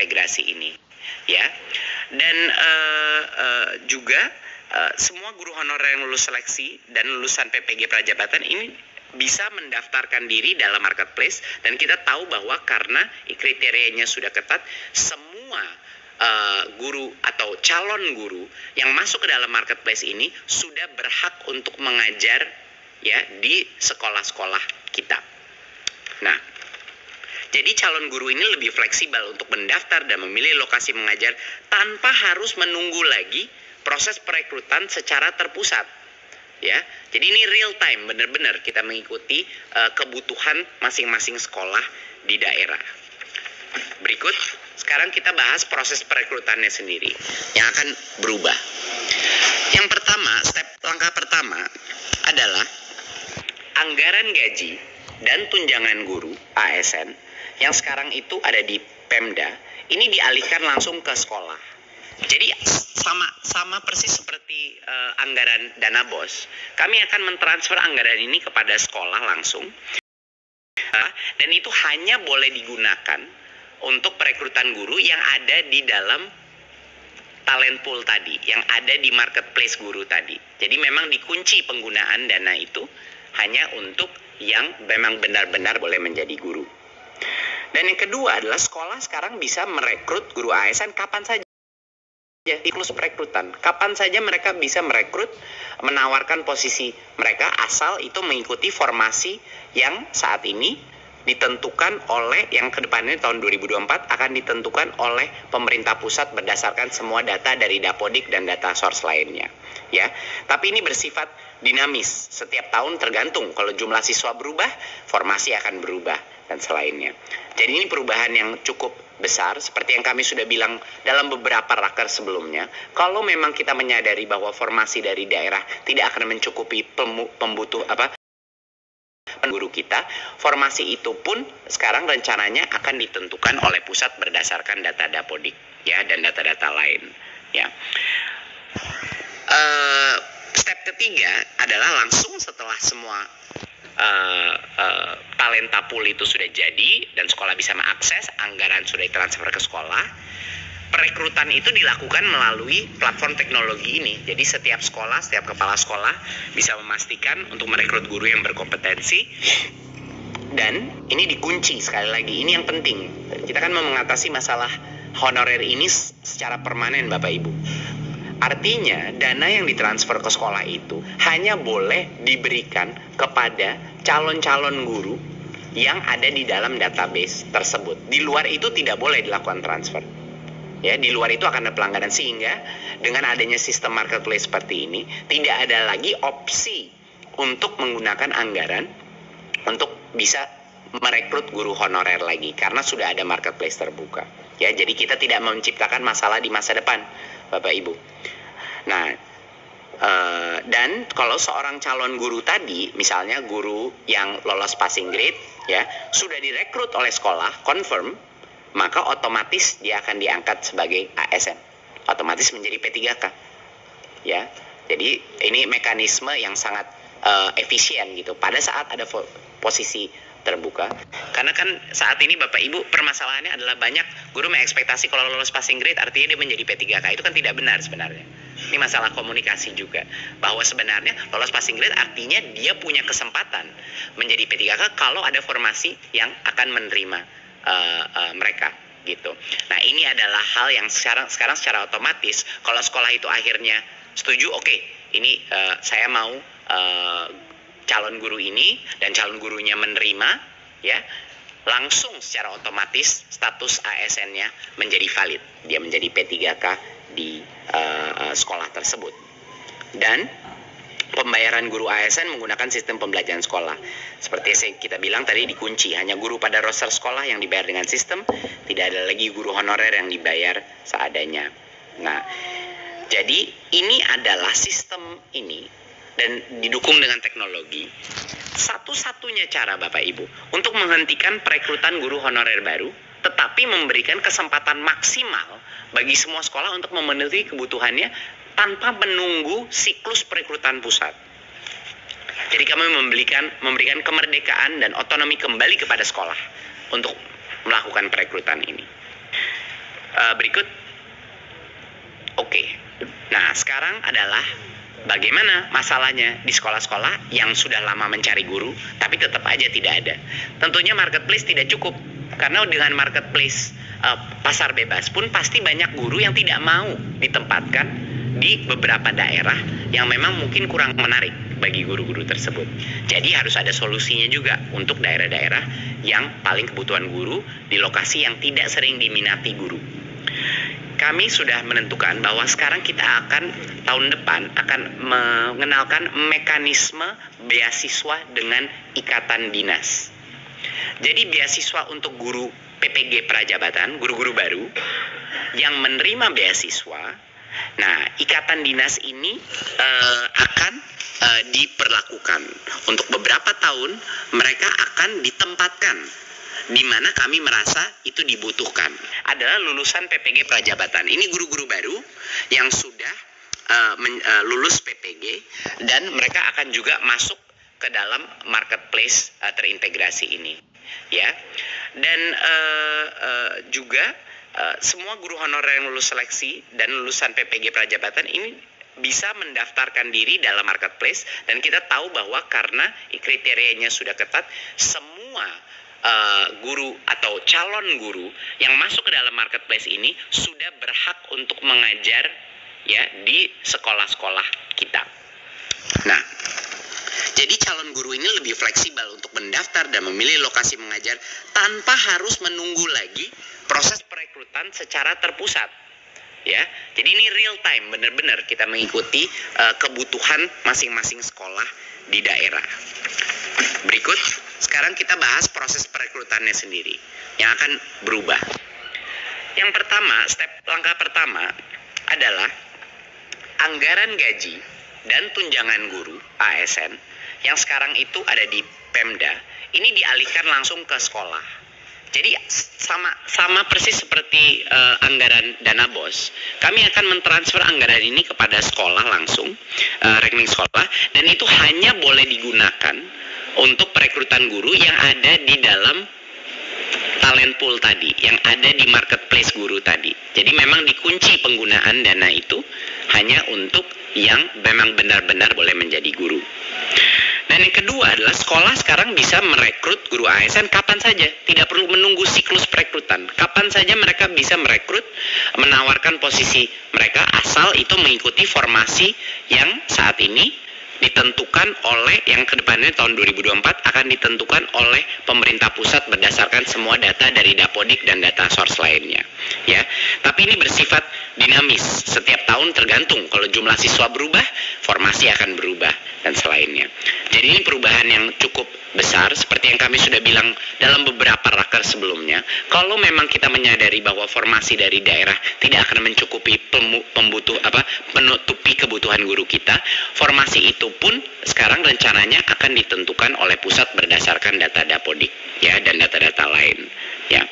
integrasi ini, ya. Dan juga semua guru honorer yang lulus seleksi dan lulusan PPG Prajabatan ini bisa mendaftarkan diri dalam marketplace, dan kita tahu bahwa karena kriterianya sudah ketat, semua guru atau calon guru yang masuk ke dalam marketplace ini sudah berhak untuk mengajar ya di sekolah-sekolah kita. Nah, jadi calon guru ini lebih fleksibel untuk mendaftar dan memilih lokasi mengajar tanpa harus menunggu lagi proses perekrutan secara terpusat. Ya, jadi ini real time, benar-benar kita mengikuti kebutuhan masing-masing sekolah di daerah. Berikut, sekarang kita bahas proses perekrutannya sendiri yang akan berubah. Yang pertama, langkah pertama adalah anggaran gaji dan tunjangan guru ASN yang sekarang itu ada di Pemda, ini dialihkan langsung ke sekolah. Jadi sama persis seperti anggaran dana BOS, kami akan mentransfer anggaran ini kepada sekolah langsung, dan itu hanya boleh digunakan untuk perekrutan guru yang ada di dalam talent pool tadi, yang ada di marketplace guru tadi. Jadi memang dikunci penggunaan dana itu hanya untuk yang memang benar-benar boleh menjadi guru. Dan yang kedua adalah sekolah sekarang bisa merekrut guru ASN kapan saja. Siklus perekrutan, kapan saja mereka bisa merekrut, menawarkan posisi mereka, asal itu mengikuti formasi yang saat ini ditentukan oleh, yang kedepannya tahun 2024 akan ditentukan oleh pemerintah pusat berdasarkan semua data dari Dapodik dan data source lainnya, ya. Tapi ini bersifat dinamis, setiap tahun tergantung, kalau jumlah siswa berubah, formasi akan berubah dan selainnya. Jadi ini perubahan yang cukup besar, seperti yang kami sudah bilang dalam beberapa raker sebelumnya. Kalau memang kita menyadari bahwa formasi dari daerah tidak akan mencukupi guru kita, formasi itu pun sekarang rencananya akan ditentukan oleh pusat berdasarkan data Dapodik, ya, dan data-data lain, ya. Step ketiga adalah langsung setelah semua talenta pool itu sudah jadi dan sekolah bisa mengakses, anggaran sudah ditransfer ke sekolah, perekrutan itu dilakukan melalui platform teknologi ini. Jadi setiap sekolah, setiap kepala sekolah bisa memastikan untuk merekrut guru yang berkompetensi, dan ini dikunci sekali lagi, ini yang penting. Kita kan mau mengatasi masalah honorer ini secara permanen, Bapak Ibu. Artinya dana yang ditransfer ke sekolah itu hanya boleh diberikan kepada calon-calon guru yang ada di dalam database tersebut. Di luar itu tidak boleh dilakukan transfer. Ya, di luar itu akan ada pelanggaran, sehingga dengan adanya sistem marketplace seperti ini tidak ada lagi opsi untuk menggunakan anggaran untuk bisa merekrut guru honorer lagi karena sudah ada marketplace terbuka. Ya, jadi kita tidak menciptakan masalah di masa depan, Bapak Ibu. Nah, dan kalau seorang calon guru tadi, misalnya guru yang lolos passing grade, ya, sudah direkrut oleh sekolah, confirm, maka otomatis dia akan diangkat sebagai ASN, otomatis menjadi P3K, ya. Jadi ini mekanisme yang sangat efisien gitu pada saat ada posisi terbuka. Karena kan saat ini Bapak Ibu permasalahannya adalah banyak guru mengekspektasi kalau lolos passing grade artinya dia menjadi P3K. Itu kan tidak benar sebenarnya. Ini masalah komunikasi juga, bahwa sebenarnya lolos passing grade artinya dia punya kesempatan menjadi P3K kalau ada formasi yang akan menerima mereka gitu. Nah, ini adalah hal yang sekarang secara otomatis kalau sekolah itu akhirnya setuju, oke, ini saya mau calon guru ini, dan calon gurunya menerima, ya, langsung secara otomatis status ASN-nya menjadi valid, dia menjadi P3K di sekolah tersebut. Dan pembayaran guru ASN menggunakan sistem pembelajaran sekolah. Seperti yang kita bilang tadi, dikunci, hanya guru pada roster sekolah yang dibayar dengan sistem, tidak ada lagi guru honorer yang dibayar seadanya. Nah, jadi ini adalah sistem ini, dan didukung dengan teknologi. Satu-satunya cara Bapak Ibu untuk menghentikan perekrutan guru honorer baru, tetapi memberikan kesempatan maksimal bagi semua sekolah untuk memenuhi kebutuhannya tanpa menunggu siklus perekrutan pusat. Jadi kami memberikan kemerdekaan dan otonomi kembali kepada sekolah untuk melakukan perekrutan ini. Berikut. Oke. Nah, sekarang adalah bagaimana masalahnya di sekolah-sekolah yang sudah lama mencari guru, tapi tetap aja tidak ada. Tentunya marketplace tidak cukup, karena dengan marketplace pasar bebas pun pasti banyak guru yang tidak mau ditempatkan di beberapa daerah yang memang mungkin kurang menarik bagi guru-guru tersebut. Jadi harus ada solusinya juga untuk daerah-daerah yang paling kebutuhan guru di lokasi yang tidak sering diminati guru. Kami sudah menentukan bahwa sekarang kita akan tahun depan akan mengenalkan mekanisme beasiswa dengan ikatan dinas. Jadi beasiswa untuk guru PPG Prajabatan, guru-guru baru yang menerima beasiswa. Nah, ikatan dinas ini akan diperlakukan untuk beberapa tahun. Mereka akan ditempatkan di mana kami merasa itu dibutuhkan. Adalah lulusan PPG Prajabatan. Ini guru-guru baru yang sudah lulus PPG, dan mereka akan juga masuk ke dalam marketplace terintegrasi ini, ya. Dan juga semua guru honorer yang lulus seleksi dan lulusan PPG Prajabatan ini bisa mendaftarkan diri dalam marketplace, dan kita tahu bahwa karena kriterianya sudah ketat, semua guru atau calon guru yang masuk ke dalam marketplace ini sudah berhak untuk mengajar, ya, di sekolah-sekolah kita. Nah, jadi calon guru ini lebih fleksibel untuk mendaftar dan memilih lokasi mengajar tanpa harus menunggu lagi proses perekrutan secara terpusat. Ya, jadi ini real time, benar-benar kita mengikuti kebutuhan masing-masing sekolah di daerah. Berikut, sekarang kita bahas proses perekrutannya sendiri yang akan berubah. Yang pertama, langkah pertama adalah anggaran gaji dan tunjangan guru ASN yang sekarang itu ada di Pemda, ini dialihkan langsung ke sekolah. Jadi sama persis seperti anggaran dana BOS, kami akan mentransfer anggaran ini kepada sekolah langsung, rekening sekolah, dan itu hanya boleh digunakan untuk perekrutan guru yang ada di dalam talent pool tadi, yang ada di marketplace guru tadi. Jadi memang dikunci penggunaan dana itu hanya untuk yang memang benar-benar boleh menjadi guru. Dan yang kedua adalah sekolah sekarang bisa merekrut guru ASN kapan saja, tidak perlu menunggu siklus perekrutan. Kapan saja mereka bisa merekrut, menawarkan posisi mereka, asal itu mengikuti formasi yang saat ini ditentukan oleh, yang kedepannya tahun 2024 akan ditentukan oleh pemerintah pusat berdasarkan semua data dari Dapodik dan data source lainnya, ya. Tapi ini bersifat dinamis, setiap tahun tergantung. Kalau jumlah siswa berubah, formasi akan berubah dan selainnya. Jadi ini perubahan yang cukup besar, seperti yang kami sudah bilang dalam beberapa raker sebelumnya. Kalau memang kita menyadari bahwa formasi dari daerah tidak akan mencukupi menutupi kebutuhan guru kita, formasi itu pun sekarang rencananya akan ditentukan oleh pusat berdasarkan data Dapodik, ya, dan data-data lain, ya.